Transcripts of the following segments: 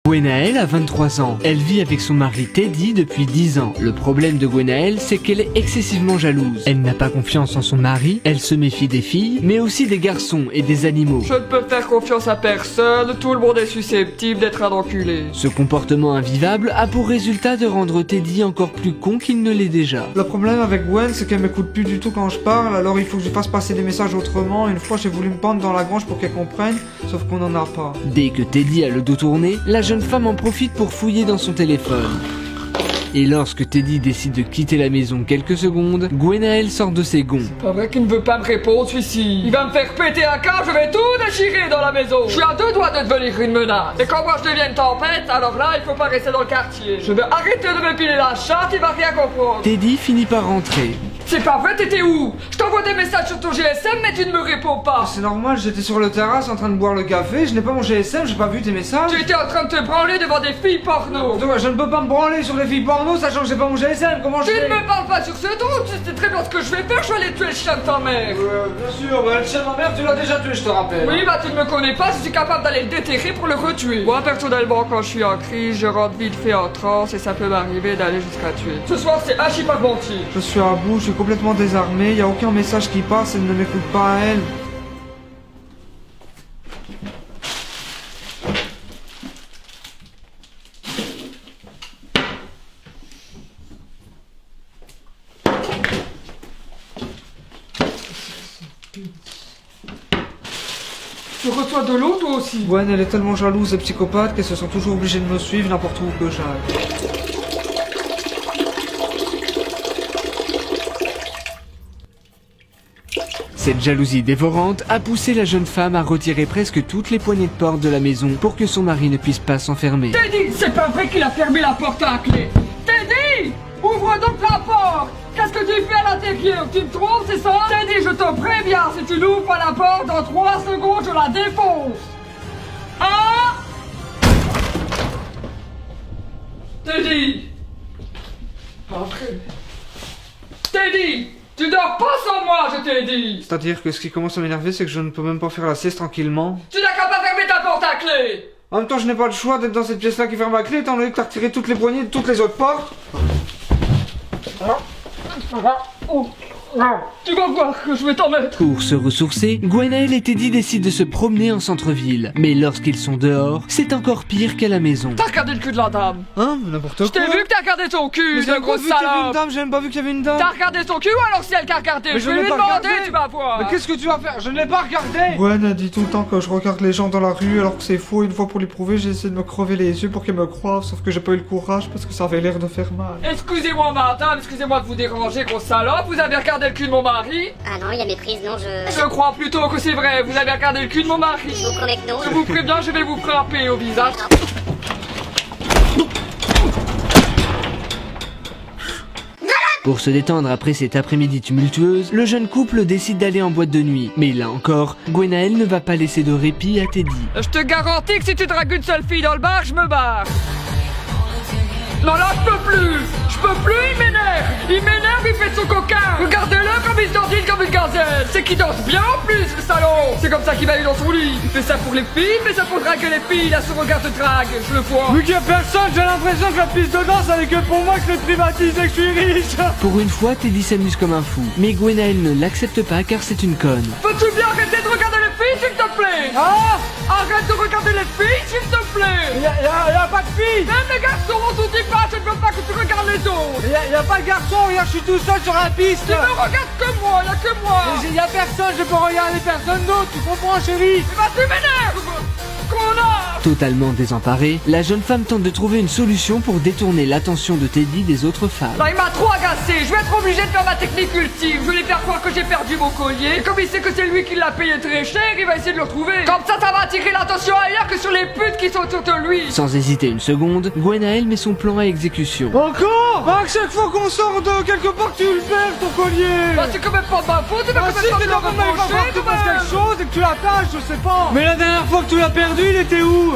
Gwenaëlle a 23 ans. Elle vit avec son mari Teddy depuis 10 ans. Le problème de Gwenaëlle, c'est qu'elle est excessivement jalouse. Elle n'a pas confiance en son mari, elle se méfie des filles, mais aussi des garçons et des animaux. Je ne peux faire confiance à personne, tout le monde est susceptible d'être un enculé. Ce comportement invivable a pour résultat de rendre Teddy encore plus con qu'il ne l'est déjà. Le problème avec Gwen, c'est qu'elle m'écoute plus du tout quand je parle, alors il faut que je fasse passer des messages autrement. Une fois, j'ai voulu me pendre dans la grange pour qu'elle comprenne, sauf qu'on en a pas. Dès que Teddy a le dos tourné, la jeune femme en profite pour fouiller dans son téléphone. Et lorsque Teddy décide de quitter la maison quelques secondes, Gwenaëlle sort de ses gonds. Pas vrai qu'il ne veut pas me répondre celui-ci. Il va me faire péter un câble, je vais tout déchirer dans la maison. Je suis à 2 doigts de devenir une menace. Et quand moi je deviens une tempête, alors là il faut pas rester dans le quartier. Je vais arrêter de me piler la chatte, il va rien comprendre. Teddy finit par rentrer. C'est pas vrai, t'étais où? Je t'envoie des messages sur ton GSM mais tu ne me réponds pas. C'est normal, j'étais sur le terrasse en train de boire le café, je n'ai pas mon GSM, j'ai pas vu tes messages. Tu étais en train de te branler devant des filles porno. Je ne peux pas me branler sur les filles porno sachant que j'ai pas mon GSM, comment je Tu fais? ne me parles pas sur ce ton, tu sais très bien ce que je vais faire, je vais aller tuer le chien de ta mère. Bien sûr, bah, le chien de ma mère tu l'as déjà tué, je te rappelle. Oui, bah tu ne me connais pas, je suis capable d'aller le déterrer pour le retuer. Moi personnellement quand je suis en crise, je rentre vite fait en transe et ça peut m'arriver d'aller jusqu'à tuer. Ce soir c'est archi pas de mentir. Je suis à bout, je suis complètement désarmé, y a aucun message qui passe, elle ne m'écoute pas à elle. Tu reçois de l'eau toi aussi? Gwen, elle est tellement jalouse et psychopathe qu'elle se sent toujours obligée de me suivre n'importe où que j'aille. Cette jalousie dévorante a poussé la jeune femme à retirer presque toutes les poignées de porte de la maison pour que son mari ne puisse pas s'enfermer. Teddy, c'est pas vrai qu'il a fermé la porte à la clé. Teddy, ouvre donc la porte. Qu'est-ce que tu fais à l'intérieur? Tu me trompes, c'est ça? Teddy, je te préviens, si tu n'ouvres pas la porte, dans 3 secondes, je la défonce. Ah! Teddy! Après. Teddy! Tu dors pas sans moi, je t'ai dit! C'est-à-dire que ce qui commence à m'énerver, c'est que je ne peux même pas faire la sieste tranquillement. Tu n'as qu'à pas fermer ta porte à clé! En même temps, je n'ai pas le choix d'être dans cette pièce-là qui ferme la clé, étant donné que t'as retiré toutes les poignées de toutes les autres portes. Tu vas voir que je vais t'en mettre! Pour se ressourcer, Gwenaëlle et Teddy décident de se promener en centre-ville. Mais lorsqu'ils sont dehors, c'est encore pire qu'à la maison. T'as regardé le cul de la dame! Hein? N'importe quoi. Je t'ai vu que t'as regardé ton cul, j'ai de grosse vu qu'il y avait une salope! dame, j'ai même pas vu qu'il y avait une dame. T'as regardé son cul ou alors c'est elle qui a regardé? Mais Je vais lui demander, tu vas voir! Mais qu'est-ce que tu vas faire? Je ne l'ai pas regardé! Gwen a dit tout le temps que je regarde les gens dans la rue alors que c'est faux. Une fois pour lui prouver, j'ai essayé de me crever les yeux pour qu'elle me croie, sauf que j'ai pas eu le courage parce que ça avait l'air de faire mal. Excusez-moi madame, excusez-moi de vous déranger, grosse salope, vous avez regardé le cul de mon mari? Ah non, il y a méprise, non, Je crois plutôt que c'est vrai, vous avez regardé le cul de mon mari. Je vous promets que non. Je vous préviens, je vais vous frapper au visage. Pour se détendre après cette après-midi tumultueuse, le jeune couple décide d'aller en boîte de nuit. Mais là encore, Gwenaëlle ne va pas laisser de répit à Teddy. Je te garantis que si tu dragues une seule fille dans le bar, je me barre. Non là, je peux plus, il m'énerve, il fait de son coquin. Regardez-le comme il se dandine comme une gazelle. C'est qu'il danse bien en plus, le salaud. C'est comme ça qu'il va aller dans son lit. Il fait ça pour les filles, il fait ça pour draguer les filles. Il a son regard de drague, je le vois. Vu qu'il y a personne, j'ai l'impression que la piste de danse avec que pour moi que je l'ai privatisé, que je suis riche. Pour une fois, Teddy s'amuse comme un fou. Mais Gwenaëlle ne l'accepte pas car c'est une conne. Peux-tu bien arrêter de regarder les filles, s'il te plaît? Ah! Arrête de regarder les filles, s'il te plaît. Y a pas de fille! Même les garçons, on te dit pas, je ne veux pas que tu regardes les autres. Y a pas de garçon, regarde, je suis tout seul sur la piste! Tu ne regardes que moi, y'a que moi. Y a personne, je peux regarder personne d'autre, tu comprends, chérie? Bah tu m'énerves. Connard. Totalement désemparée, la jeune femme tente de trouver une solution pour détourner l'attention de Teddy des autres femmes. Là, il m'a trop agacé, je vais être obligé de faire ma technique ultime. Je vais lui faire croire que j'ai perdu mon collier. Et comme il sait que c'est lui qui l'a payé très cher, il va essayer de le retrouver. Comme ça va attirer l'attention ailleurs que sur les putes qui sont autour de lui. Sans hésiter une seconde, Gwenaëlle met son plan à exécution. Encore? Bah, à chaque fois qu'on sort de quelque part, tu le perds, ton collier! Bah c'est quand même pas de ma faute, tu vas Bah quand si, même t'es pas dans me le même reprocher, que tu quand fasses même. quelque chose et que tu l'attaches, je sais pas! Mais la dernière fois que tu l'as perdu, il était où?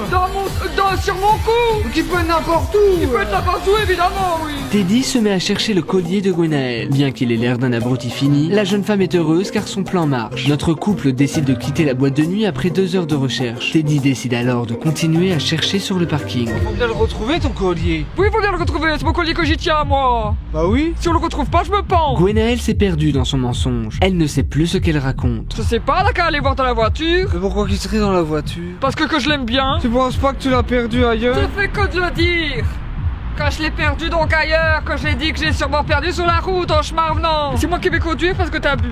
Sur mon cou. Qui peut être n'importe où. Il peut être n'importe où, évidemment, oui. Teddy se met à chercher le collier de Gwenaël. Bien qu'il ait l'air d'un abruti fini, la jeune femme est heureuse car son plan marche. Notre couple décide de quitter la boîte de nuit après 2 heures de recherche. Teddy décide alors de continuer à chercher sur le parking. Faut bien le retrouver ton collier. Oui, il faut bien le retrouver, c'est mon collier que j'y tiens, moi. Bah oui. Si on le retrouve pas, je me pends. Gwenaël s'est perdue dans son mensonge. Elle ne sait plus ce qu'elle raconte. Je sais pas, là, qu'à aller voir dans la voiture. Mais pourquoi qu'il serait dans la voiture? Parce que je l'aime bien. Tu penses pas que tu l'as perdu ailleurs? Je fais que de le dire. Quand je l'ai perdu donc ailleurs, que j'ai dit que j'ai sûrement perdu sur la route en chemin venant. C'est moi qui vais conduire parce que t'as bu.